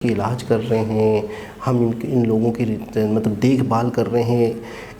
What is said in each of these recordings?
की इलाज कर रहे हैं, हम इन लोगों की मतलब देखभाल कर रहे हैं।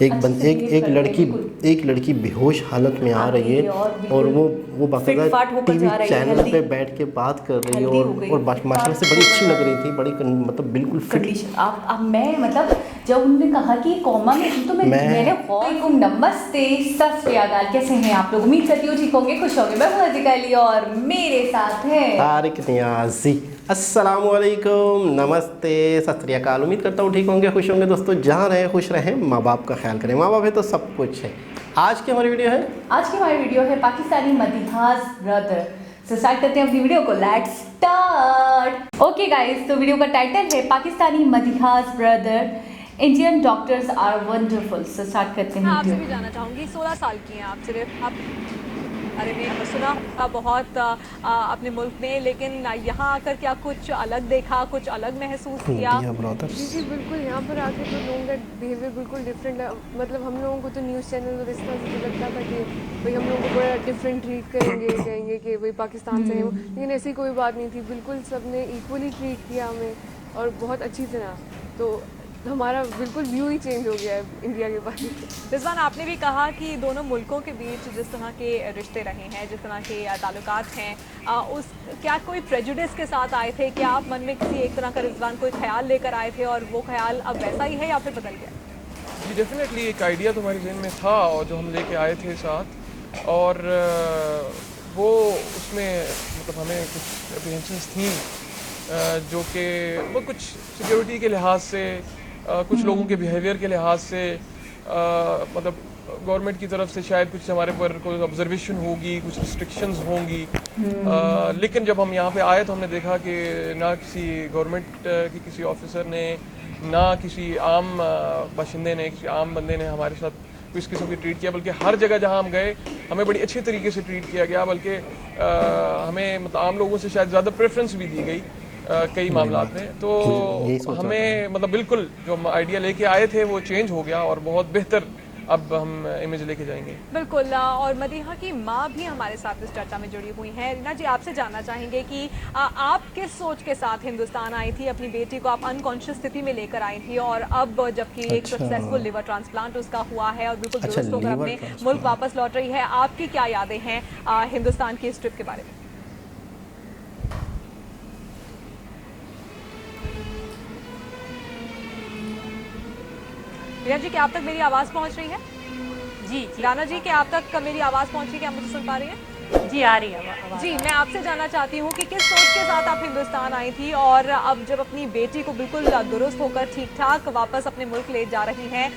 एक लड़की बेहोश हालत में आ रही है और वो बाकायदा टीवी चैनल पे बैठ के बात कर रही है और माशाल्लाह से बड़ी अच्छी लग रही थी, बड़ी मतलब बिल्कुल फिट। कंडीशन अब मैं मतलब जब उन्होंने कहा कि कोमा में थी तो मैंने वालेकुम नमस्ते सत श्री अकाल, कैसे हैं आप लोग? उम्मीद करती हूँ ठीक होंगे, खुश होंगे। मैं हूँ हज़ीका अली और मेरे साथ है तारिक नियाज़ी। अस्सलाम वालेकुम, नमस्ते, सत श्री अकाल। उम्मीद करता हूँ ठीक होंगे, खुश होंगे। दोस्तों जहाँ रहें खुश रहें, माँ बाप का ख्याल करें। माँ बाप है तो सब कुछ है। आज की हमारी वीडियो है पाकिस्तानी मदीहास ब्रदर। तो स्टार्ट करते हैं अपनी वीडियो को, लेट्स स्टार्ट। ओके गाइस, तो वीडियो का टाइटल है Pakistani Madiha's brother, Indian doctors are wonderful. So start करते हैं। मैं आपसे भी जानना चाहूँगी, 16 साल की हैं आप, सिर्फ आप बारे में सुना बहुत अपने मुल्क में, लेकिन यहाँ आकर क्या कुछ अलग देखा, कुछ अलग महसूस किया? जी जी बिल्कुल, यहाँ पर आके तो लोगों का बिहेवियर बिल्कुल डिफरेंट है। मतलब हम लोगों को तो न्यूज़ चैनल और इस तरह से लगता था कि भाई हम लोगों को बड़ा डिफरेंट ट्रीट करेंगे, कहेंगे कि भाई पाकिस्तान से हैं वो, लेकिन ऐसी कोई बात नहीं थी। बिल्कुल सब ने इक्वली ट्रीट किया हमें और बहुत अच्छी तरह। तो हमारा बिल्कुल व्यू ही चेंज हो गया है इंडिया के बारे में। रिजवान, आपने भी कहा कि दोनों मुल्कों के बीच जिस तरह के रिश्ते रहे हैं, जिस तरह के ताल्लुकात हैं, उस क्या कोई प्रेजुडिस के साथ आए थे? क्या आप मन में किसी एक तरह का रिजवान कोई ख्याल लेकर आए थे और वो ख्याल अब वैसा ही है या फिर बदल गया? जी डेफिनेटली एक आइडिया तो हमारे जहन में था और जो हम लेके आए थे साथ, और वो उसमें मतलब हमें कुछ अप्रीहेंशंस थी जो कि वो कुछ सिक्योरिटी के लिहाज से, कुछ लोगों के बिहेवियर के लिहाज से, मतलब गवर्नमेंट की तरफ से शायद कुछ हमारे पर कोई ऑब्जर्वेशन होगी, कुछ रिस्ट्रिक्शंस होंगी। लेकिन जब हम यहाँ पे आए तो हमने देखा कि ना किसी गवर्नमेंट के किसी ऑफिसर ने, ना किसी आम बाशिंदे ने, किसी आम बंदे ने हमारे साथ इस किस्म की ट्रीट किया, बल्कि हर जगह जहाँ हम गए हमें बड़ी अच्छे तरीके से ट्रीट किया गया। बल्कि हमें मतलब आम लोगों से शायद ज़्यादा प्रेफरेंस भी दी गई कई मामलात में। तो हमें मतलब बिल्कुल जो हम आइडिया लेके आए थे वो चेंज हो गया और बहुत बेहतर अब हम इमेज लेके जाएंगे। बिल्कुल। और मदीहा की माँ भी हमारे साथ इस चर्चा में जुड़ी हुई हैं। रीना जी, आपसे जानना चाहेंगे कि आप किस सोच के साथ हिंदुस्तान आई थी? अपनी बेटी को आप अनकॉन्शियस स्थिति में लेकर आई थी और अब जबकि एक सक्सेसफुल लिवर ट्रांसप्लांट उसका हुआ है और बिल्कुल दुरुस्त होकर अपने मुल्क वापस लौट रही है, आपकी क्या यादें हैं हिंदुस्तान की इस ट्रिप के बारे में? रीना जी, क्या आप तक मेरी आवाज़ पहुंच रही है? जी राना जी, क्या आप तक मेरी आवाज़ पहुंच रही है? क्या मुझे सुन पा रही हैं? जी, आ रही है आवाज़। जी, मैं आपसे जानना चाहती हूँ कि किस सोच के साथ आप हिंदुस्तान आई थी और अब जब अपनी बेटी को बिल्कुल दुरुस्त होकर ठीक ठाक वापस अपने मुल्क ले जा रही हैं,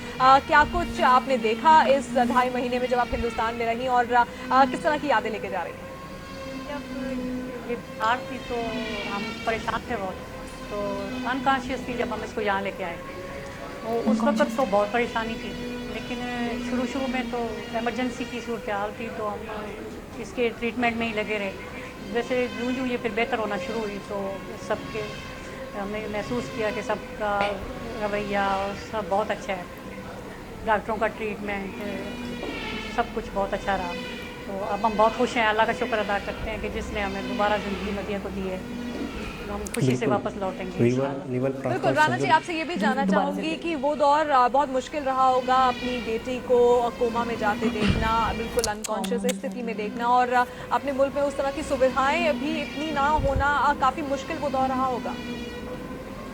क्या कुछ आपने देखा इस 2.5 महीने में जब आप हिंदुस्तान में रहीं और किस तरह की यादें लेके जा रही थी? जब ये बाहर थी तो हम परेशान थे बहुत, तो अनकॉन्शियस थी जब हम इसको यहाँ लेके आए। तो उस वक्त तो बहुत परेशानी थी, लेकिन शुरू में तो इमरजेंसी की सूरत हाल थी तो हम इसके ट्रीटमेंट में ही लगे रहे। वैसे यूँ ये फिर बेहतर होना शुरू हुई तो सबके हमने महसूस किया कि सबका रवैया और सब बहुत अच्छा है, डॉक्टरों का ट्रीटमेंट सब कुछ बहुत अच्छा रहा। तो अब हम बहुत खुश हैं, अल्लाह का शुक्र अदा करते हैं कि जिसने हमें दोबारा ज़िंदगी मदीहा को दी है। हम खुशी से वापस लौटेंगे। बिल्कुल। राना जी, आपसे ये भी जानना चाहूँगी कि वो दौर बहुत मुश्किल रहा होगा, अपनी बेटी को कोमा में जाते देखना, बिल्कुल अनकॉन्शियस स्थिति में देखना और अपने मुल्क में उस तरह की सुविधाएं भी इतनी ना होना, काफ़ी मुश्किल वो दौर रहा होगा।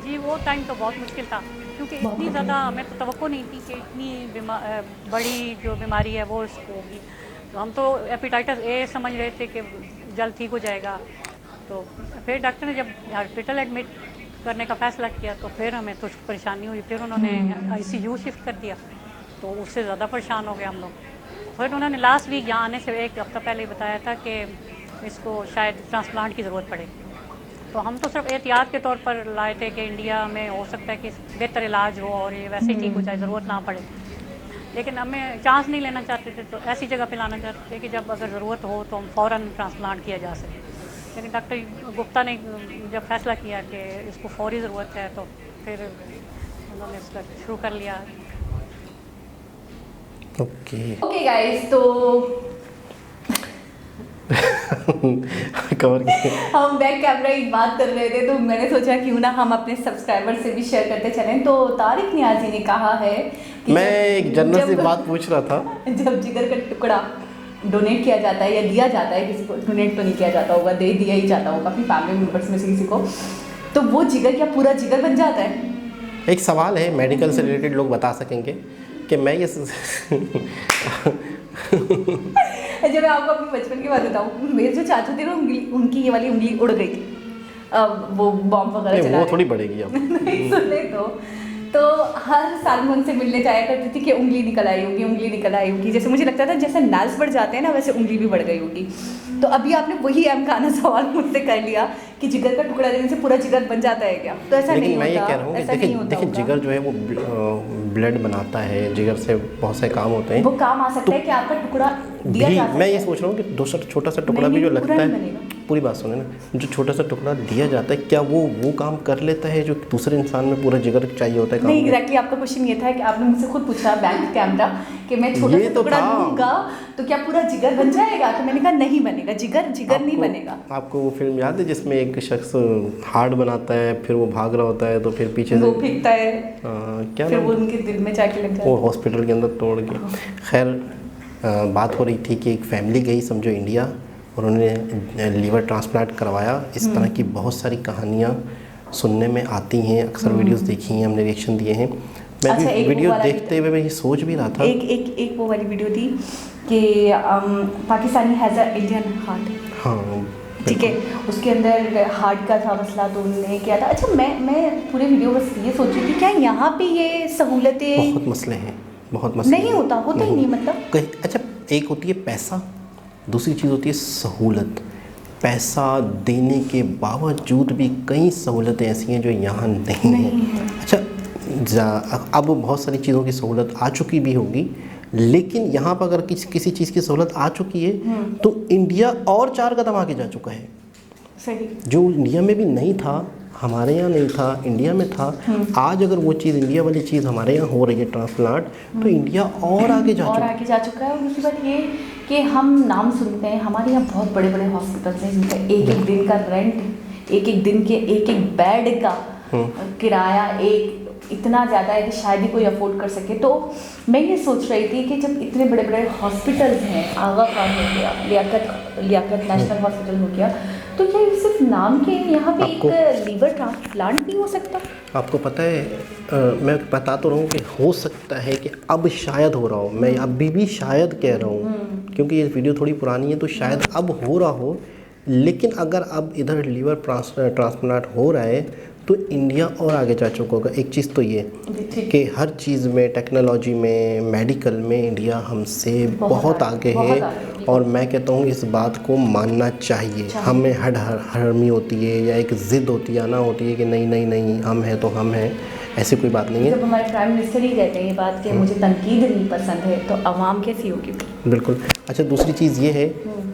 जी, वो टाइम तो बहुत मुश्किल था क्योंकि इतनी ज़्यादा हमें तो तवक्को नहीं थी कि इतनी बड़ी जो बीमारी है वो इसको होगी। तो हम तो हेपेटाइटिस ए समझ रहे थे कि जल्द ठीक हो जाएगा। तो फिर डॉक्टर ने जब हॉस्पिटल एडमिट करने का फ़ैसला किया तो फिर हमें कुछ परेशानी हुई। फिर उन्होंने ICU शिफ्ट कर दिया तो उससे ज़्यादा परेशान हो गए हम लोग। फिर उन्होंने लास्ट वीक यहाँ आने से 1 हफ़्ता पहले बताया था कि इसको शायद ट्रांसप्लांट की ज़रूरत पड़े। तो हम तो सिर्फ एहतियात के तौर पर लाए थे कि इंडिया में हो सकता है कि बेहतर इलाज हो और ये वैसे ही ठीक हो जाए, ज़रूरत ना पड़े। लेकिन हमें चांस नहीं लेना चाहते थे, तो ऐसी जगह पे लाना चाहते थे कि जब अगर ज़रूरत हो तो हम फ़ौरन ट्रांसप्लांट किया जा सके। लेकिन डॉक्टर गुप्ता ने जब फैसला किया कि इसको फौरी ज़रूरत है तो फिर उन्होंने इसका शुरू कर लिया। ओके गाइस, तो कवर किए। हम बैक कैमरा एक बात कर रहे थे तो मैंने सोचा क्यों ना हम अपने सब्सक्राइबर से भी शेयर करते चलें। तो तारिक नियाज़ी ने कहा है कि मैं एक जनरल से बात पूछ रहा था, जब जिगर का टुकड़ा डोनेट किया जाता है या दिया जाता है किसी को, डोनेट तो नहीं किया जाता होगा, दे दिया ही जाता होगा अपनी फैमिली मेम्बर्स में से किसी को, तो वो जिगर क्या पूरा जिगर बन जाता है? एक सवाल है मेडिकल से रिलेटेड, लोग बता सकेंगे कि मैं ये जब मैं आपको अपने बचपन की बात बताऊँ, मेरे जो चाचू थे वो उनकी ये वाली उंगली उड़ गई थी, अब वो बॉम्ब वगैरह चला वो थोड़ी बढ़ेगी अब। नहीं सुनने तो हर साल मैं उनसे मिलने जाया करती थी कि उंगली निकल आई होगी, उंगली निकल आई होगी। जैसे मुझे लगता था जैसे नाल्स बढ़ जाते हैं ना, वैसे उंगली भी बढ़ गई होगी। तो अभी आपने वही अहमकाना सवाल मुझसे कर लिया कि जिगर का टुकड़ा देने से पूरा जिगर बन जाता है क्या? तो ऐसा नहीं होता। मैं ये कह रहा हूँ कि देखिए जिगर जो है वो ब्लड बनाता है, जिगर से बहुत से काम होते हैं। वो काम आ सकता है कि आपका टुकड़ा दिया जा सकता है। मैं ये सोच रहा हूँ कि दूसरा छोटा सा टुकड़ा भी जो लगता है, पूरी बात सुने ना, जो छोटा सा टुकड़ा दिया जाता है, क्या वो काम कर लेता है जो दूसरे इंसान में पूरा जिगर चाहिए होता है? नहीं, एग्जैक्टली आपका क्वेश्चन ये था कि आपने मुझसे खुद पूछा बैक कैमरा कि मैं छोटा सा टुकड़ा लूंगा तो क्या पूरा जिगर बन जाएगा? तो मैंने कहा नहीं बनेगा, जिगर नहीं बनेगा। आपको वो फिल्म याद है जिसमें एक शख्स हार्ट बनाता है, फिर वो भाग रहा होता है तो फिर पीछे से वो फेंकता है, क्या फिर वो उनके दिल में जाके लग जाता है, वो हॉस्पिटल के अंदर तोड़ के। खैर बात हो रही थी कि एक फैमिली गई समझो इंडिया और उन्होंने लीवर ट्रांसप्लांट करवाया। इस तरह की बहुत सारी कहानियाँ सुनने में आती हैं, अक्सर वीडियोस देखी हैं, हमने रिएक्शन दिए हैं। मैं अच्छा, भी वीडियो देखते हुए मैं ये सोच भी रहा था, एक वो वाली वीडियो थी कि Pakistani has a Indian heart. हाँ ठीक है, उसके अंदर हार्ट का था मसला तो उन्होंने किया था। अच्छा, मैं पूरे वीडियो बस ये सोच रही थी क्या यहाँ पे ये सहूलतें, बहुत मसले हैं, बहुत मसले नहीं होता ही नहीं, मतलब कहीं। अच्छा, एक होती है पैसा, दूसरी चीज़ होती है सहूलत। पैसा देने के बावजूद भी कई सहूलतें ऐसी हैं जो यहाँ नहीं है। अच्छा, अब बहुत सारी चीज़ों की सहूलत आ चुकी भी होगी, लेकिन यहाँ पर अगर किसी चीज़ की सहूलत आ चुकी है तो इंडिया और 4 कदम आगे जा चुका है। सही, जो इंडिया में भी नहीं था, हमारे यहाँ नहीं था, इंडिया में था। आज अगर वो चीज़, इंडिया वाली चीज़ हमारे यहाँ हो रही है ट्रांसप्लांट, तो इंडिया और आगे जा चुका है। और दूसरी बात ये कि हम नाम सुनते हैं, हमारे यहाँ बहुत बड़े बड़े हॉस्पिटल्स हैं जिनका एक दिन का रेंट, एक दिन के एक बेड का किराया इतना ज़्यादा है कि शायद ही कोई अफोर्ड कर सके। तो मैं ये सोच रही थी कि जब इतने बड़े बड़े हॉस्पिटल्स हैं, आगा खान हो गया, लियाकत नेशनल हॉस्पिटल हो गया, तो क्या सिर्फ नाम के यहाँ पे एक लीवर ट्रांसप्लांट नहीं हो सकता? आपको पता है, मैं बता तो रहा हूँ कि हो सकता है कि अब शायद हो रहा हो, मैं अभी भी शायद कह रहा हूँ क्योंकि ये वीडियो थोड़ी पुरानी है, तो शायद अब हो रहा हो। लेकिन अगर अब इधर लीवर ट्रांसप्लांट हो रहा है तो इंडिया और आगे जा चुका होगा। एक चीज़ तो ये कि हर चीज़ में, टेक्नोलॉजी में, मेडिकल में इंडिया हमसे बहुत आगे है। और मैं कहता हूँ इस बात को मानना चाहिए। हमें हरमी होती है या एक ज़िद होती है, आना होती है कि नहीं नहीं नहीं हम हैं तो हम हैं, ऐसी कोई बात नहीं है। जब हमारे प्राइम मिनिस्टर ही कहते हैं ये बात कि मुझे तनकीद नहीं पसंद है, तो आवाम कैसी होगी? बिल्कुल। अच्छा, दूसरी चीज़ ये है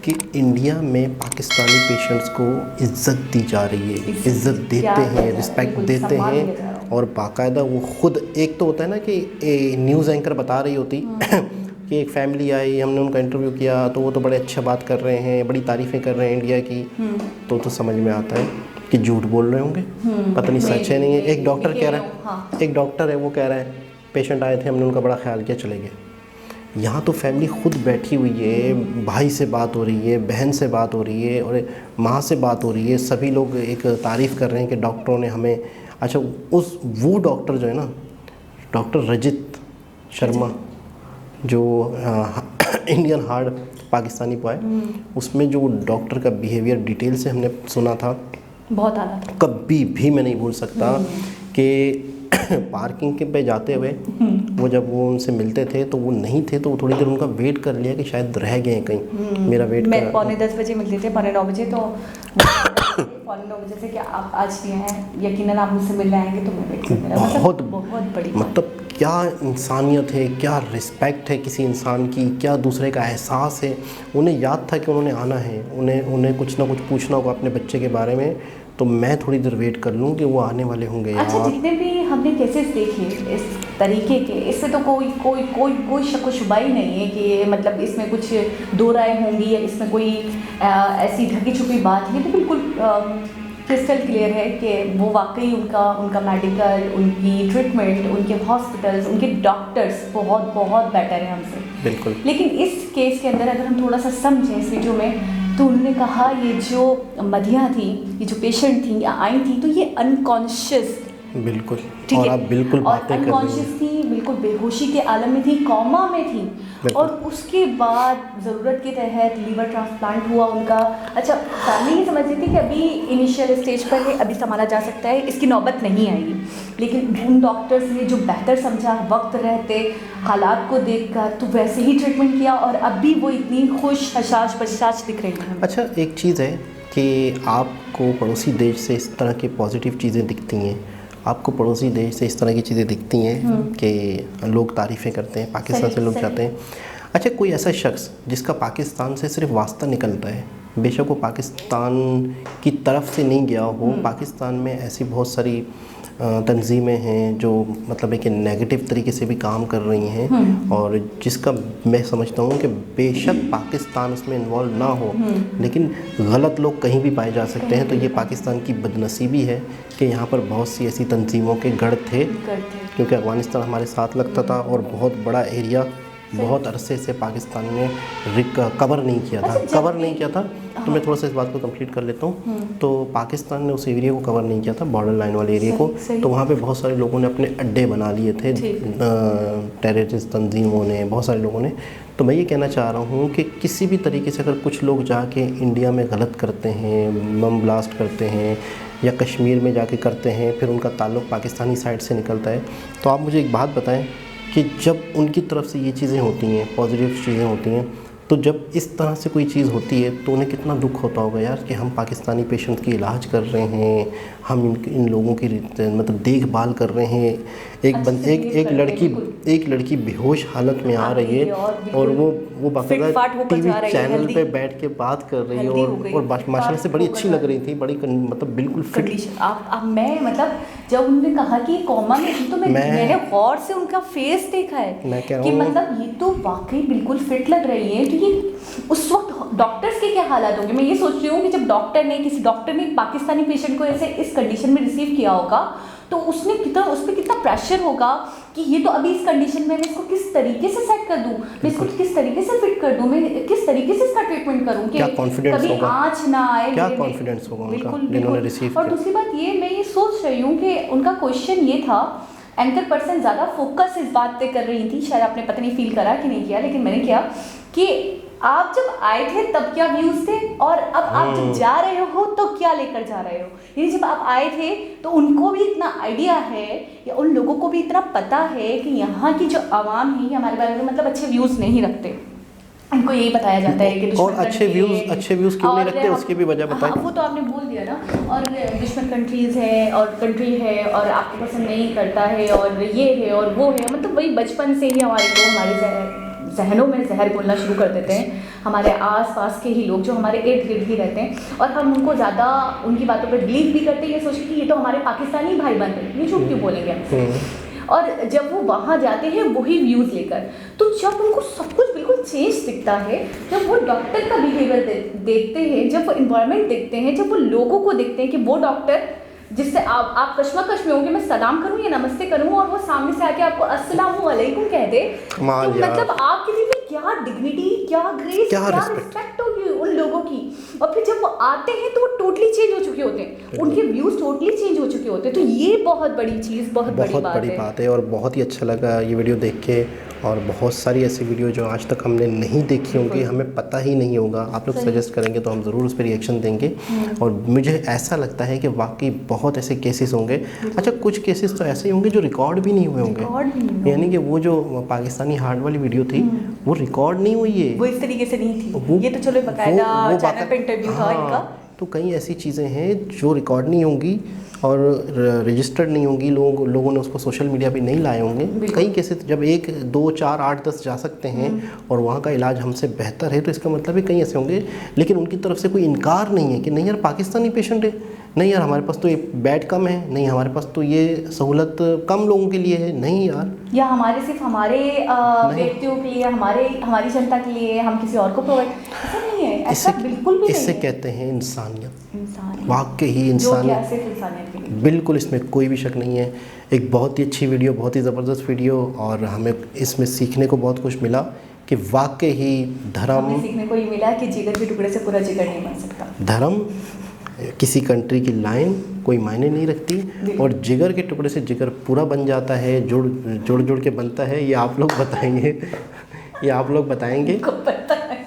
कि इंडिया में पाकिस्तानी पेशेंट्स को इज़्ज़त दी जा रही है, इज़्ज़त देते हैं, रिस्पेक्ट देते हैं। और बाकायदा वो खुद, एक तो होता है ना कि न्यूज़ एंकर बता रही होती कि एक फैमिली आई, हमने उनका इंटरव्यू किया तो वो तो बड़े अच्छा बात कर रहे हैं, बड़ी तारीफ़ें कर रहे हैं इंडिया की, तो समझ में आता है कि झूठ बोल रहे होंगे, पता नहीं सच है नहीं है। एक डॉक्टर कह रहा है, एक डॉक्टर है वो कह रहा है पेशेंट आए थे, हमने उनका बड़ा ख्याल किया, चले गए। यहाँ तो फैमिली खुद बैठी हुई है, भाई से बात हो रही है, बहन से बात हो रही है और माँ से बात हो रही है, सभी लोग एक तारीफ़ कर रहे हैं कि डॉक्टरों ने हमें। अच्छा, वो डॉक्टर जो है ना, डॉक्टर रजित शर्मा, जो इंडियन हार्ट पाकिस्तानी को है, उसमें जो डॉक्टर का बिहेवियर डिटेल से हमने सुना था, बहुत आला था। कभी भी मैं नहीं भूल सकता कि पार्किंग के पे जाते हुए वो जब वो उनसे मिलते थे तो वो नहीं थे, तो वो थोड़ी देर उनका वेट कर लिया कि शायद रह गए कहीं, मेरा वेट मैं 9:45 बजे मिलते थे, 9:45 बजे, तो 9:45 बजे से कि आप आज भी हैं, यकीनन आप मुझसे मिलने आएंगे तो मैं वेट कर रहा हूं। बहुत बड़ी, मतलब क्या इंसानियत है, क्या रिस्पेक्ट है किसी इंसान की, क्या दूसरे का एहसास है। उन्हें याद था कि उन्होंने आना है, उन्हें कुछ ना कुछ पूछना होगा अपने बच्चे के बारे में, तो मैं थोड़ी देर वेट कर लूँ कि वो आने वाले होंगे अच्छा, यार। जितने भी हमने केसेस देखे इस तरीके के, इससे तो कोई कोई कोई कोई शक व शुबा ही नहीं है कि मतलब इसमें कुछ दो राय होंगी या इसमें कोई ऐसी ढकी छुपी बात है। तो बिल्कुल क्रिस्टल क्लियर है कि वो वाकई उनका मेडिकल, उनकी ट्रीटमेंट, उनके हॉस्पिटल्स, उनके डॉक्टर्स बहुत बहुत बेटर है हमसे। बिल्कुल। लेकिन इस केस के अंदर अगर हम थोड़ा सा समझें इस वीडियो में, तो उन्होंने कहा ये जो मदिहा थी, ये जो पेशेंट थी या आई थी, तो ये अनकॉन्शियस, बिल्कुल, ठीक और है, आप बिल्कुल और बातें कर रही अनकॉन्शियस हैं। थी, बिल्कुल बेहोशी के आलम में थी, कॉमा में थी, और उसके बाद ज़रूरत के तहत लीवर ट्रांसप्लांट हुआ उनका। अच्छा, फैमिली ये समझ रही थी कि अभी इनिशियल स्टेज पर है, अभी संभाला जा सकता है, इसकी नौबत नहीं आएगी। लेकिन उन डॉक्टर्स ने जो बेहतर समझा वक्त रहते, हालात को देखकर, तो वैसे ही ट्रीटमेंट किया, और अब भी वो इतनी खुश हशाश बशाश दिख रही हैं। अच्छा, एक चीज़ है कि आपको पड़ोसी देश से इस तरह की पॉजिटिव चीज़ें दिखती हैं, आपको पड़ोसी देश से इस तरह की चीज़ें दिखती हैं कि लोग तारीफ़ें करते हैं, पाकिस्तान से लोग जाते हैं। अच्छा, कोई ऐसा शख्स जिसका पाकिस्तान से सिर्फ वास्ता निकलता है, बेशक वो पाकिस्तान की तरफ से नहीं गया हो, पाकिस्तान में ऐसी बहुत सारी तंजीमें हैं जो मतलब एक नेगेटिव तरीके से भी काम कर रही हैं, और जिसका मैं समझता हूँ कि बेशक पाकिस्तान उसमें इन्वॉल्व ना हो, लेकिन गलत लोग कहीं भी पाए जा सकते हैं। तो ये पाकिस्तान की बदनसीबी है कि यहाँ पर बहुत सी ऐसी तंजीमों के गढ़ थे, क्योंकि अफ़गानिस्तान हमारे साथ लगता था और बहुत बड़ा एरिया बहुत अरसे से पाकिस्तान ने कवर नहीं किया था। तो मैं थोड़ा सा इस बात को कंप्लीट कर लेता हूँ। तो पाकिस्तान ने उस एरिया को कवर नहीं किया था, बॉर्डर लाइन वाले एरिया को। तो वहाँ पे बहुत सारे लोगों ने अपने अड्डे बना लिए थे, टेररिस्ट तंजीमों ने, बहुत सारे लोगों ने। तो मैं ये कहना चाह रहा हूँ कि किसी भी तरीके से अगर कुछ लोग जाके इंडिया में गलत करते हैं, बम ब्लास्ट करते हैं, या कश्मीर में जाके करते हैं, फिर उनका ताल्लुक़ पाकिस्तानी साइड से निकलता है, तो आप मुझे एक बात बताएं कि जब उनकी तरफ से ये चीज़ें होती हैं, पॉजिटिव चीज़ें होती हैं, तो जब इस तरह से कोई चीज़ होती है तो उन्हें कितना दुख होता होगा यार कि हम पाकिस्तानी पेशेंट की इलाज कर रहे हैं, हम इन लोगों की मतलब देखभाल कर रहे हैं। एक लड़की बेहोश हालत में आ रही है और वो बाकायदा टीवी चैनल पे बैठ के बात कर रही है, और माशाल्लाह से बड़ी अच्छी लग रही थी, बड़ी मतलब बिल्कुल फिट। मैं मतलब जब उन्होंने कहा कि कोमा में थी, तो मैंने गौर से उनका फेस देखा है कि मतलब ये तो वाकई बिल्कुल फिट लग रही है। तो ये उस वक्त डॉक्टर्स के क्या हालात होंगे, मैं ये सोच रही हूँ कि जब किसी डॉक्टर ने पाकिस्तानी पेशेंट को ऐसे इस कंडीशन में रिसीव किया होगा, तो उस पर कितना प्रेशर होगा कि ये तो अभी इस कंडीशन में, मैं इसको किस तरीके से सेट कर दूं, मैं इसको किस तरीके से फिट कर दूं, मैं किस तरीके से इसका ट्रीटमेंट करूं कि कभी आँच ना आए, क्या कॉन्फिडेंस होगा उनका जिन्होंने रिसीव किया। और दूसरी बात ये, मैं ये सोच रही हूँ कि उनका क्वेश्चन ये था, एंकर पर्सन ज़्यादा फोकस इस बात पे कर रही थी, शायद आपने पता नहीं फील करा कि नहीं किया, लेकिन मैंने किया कि आप जब आए थे तब क्या व्यूज़ थे, और अब आप जब जा रहे हो तो क्या लेकर जा रहे हो। यानी जब आप आए थे तो उनको भी इतना आइडिया है, या उन लोगों को भी इतना पता है कि यहाँ की जो आवाम है ये हमारे बारे में मतलब अच्छे व्यूज़ नहीं रखते, उनको यही बताया जाता है कि और अच्छे व्यूज़ क्यों नहीं रखते, उसकी भी वजह बताएं। वो तो आपने बोल दिया ना, और दुश्मन कंट्रीज़ है और कंट्री है और आपको पसंद नहीं करता है और ये है और वो है, मतलब वही बचपन से ही हमारे जहनों में जहर बोलना शुरू कर देते हैं हमारे आसपास के ही लोग जो हमारे इर्द गिर्द ही रहते हैं, और हम उनको ज़्यादा उनकी बातों पर बिलीव भी करते हैं, ये सोचते कि ये तो हमारे पाकिस्तानी भाई बन रहे हैं, ये झूठ क्यों बोलेंगे। और जब वो वहाँ जाते हैं वही व्यूज़ लेकर, तो जब उनको सब कुछ बिल्कुल चेंज दिखता है, जब वो डॉक्टर का बिहेवियर देखते हैं, जब वो इन्वायरमेंट देखते हैं, जब वो लोगों को देखते हैं कि वो डॉक्टर जिससे आप कश्मकश में होंगे, मैं सलाम करूं या नमस्ते करूं, और वो सामने से आके आपको अस्सलाम वालेकुम कह दे, तो मतलब आपके लिए भी क्या डिग्निटी, क्या ग्रेस, क्या रिस्पेक्ट होगी उन लोगों की। और फिर जब वो आते हैं तो वो टोटली चेंज हो चुके होते हैं, उनके व्यूज़ टोटली चेंज हो चुके होते हैं। तो ये बहुत बड़ी चीज़, बहुत बड़ी बात है, और बहुत ही अच्छा लगा ये वीडियो देख के। और बहुत सारी ऐसी वीडियो जो आज तक हमने नहीं देखी होंगी, हमें पता ही नहीं होगा, आप लोग सजेस्ट करेंगे तो हम ज़रूर उस पर रिएक्शन देंगे। और मुझे ऐसा लगता है कि वाकई बहुत ऐसे केसेस होंगे। अच्छा, कुछ केसेस तो ऐसे ही होंगे जो रिकॉर्ड भी नहीं हुए होंगे, यानी कि वो जो पाकिस्तानी हार्ट वाली वीडियो थी वो रिकॉर्ड नहीं हुई है, वो इस तरीके से नहीं थी, ये तो चलो बकायदा चैनल पे इंटरव्यू था इनका। तो कई ऐसी चीज़ें हैं जो रिकॉर्ड नहीं होंगी और रजिस्टर्ड नहीं होंगी, लोगों ने उसको सोशल मीडिया पे नहीं लाए होंगे। कई केसेस जब 1, 2, 4, 8, 10 जा सकते हैं और वहाँ का इलाज हमसे बेहतर है, तो इसका मतलब है कई ऐसे होंगे, लेकिन उनकी तरफ से कोई इनकार नहीं है कि नहीं यार पाकिस्तानी पेशेंट है, नहीं यार हमारे पास तो ये बेड कम है, नहीं हमारे पास तो ये सहूलत कम लोगों के लिए है, नहीं यार, या हमारे सिर्फ हमारे व्यक्तियों के लिए, हमारी जनता के लिए, हम किसी और को प्रोवाइड, ऐसा नहीं है, ऐसा बिल्कुल भी नहीं इससे है। कहते हैं इंसानियत, इंसान वाकई ही जो इंसानियत, क्या सिर्फ इंसानियत के लिए। बिल्कुल इसमें कोई भी शक नहीं है। एक बहुत ही अच्छी वीडियो, बहुत ही ज़बरदस्त वीडियो, और हमें इसमें सीखने को बहुत कुछ मिला कि वाकई ही धर्म, हमें सीखने को ये मिला कि जिगर के टुकड़े से पूरा जिगर नहीं बन सकता। धर्म किसी कंट्री की लाइन कोई मायने नहीं रखती, और जिगर के टुकड़े से जिगर पूरा बन जाता है, जुड़ के बनता है। ये आप लोग बताएंगे, ये आप लोग बताएंगे। आपको पता है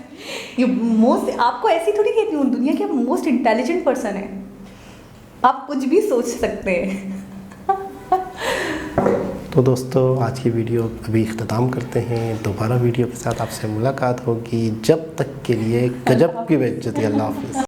ये मोस्ट, आपको ऐसी थोड़ी कहती हूँ, दुनिया के मोस्ट इंटेलिजेंट पर्सन है, आप कुछ भी सोच सकते हैं। तो दोस्तों आज की वीडियो अभी इख्तिताम करते हैं, दोबारा वीडियो के साथ आपसे मुलाकात होगी, जब तक के लिए गजब की बेइज्जती, अल्लाह हाफ़िज़।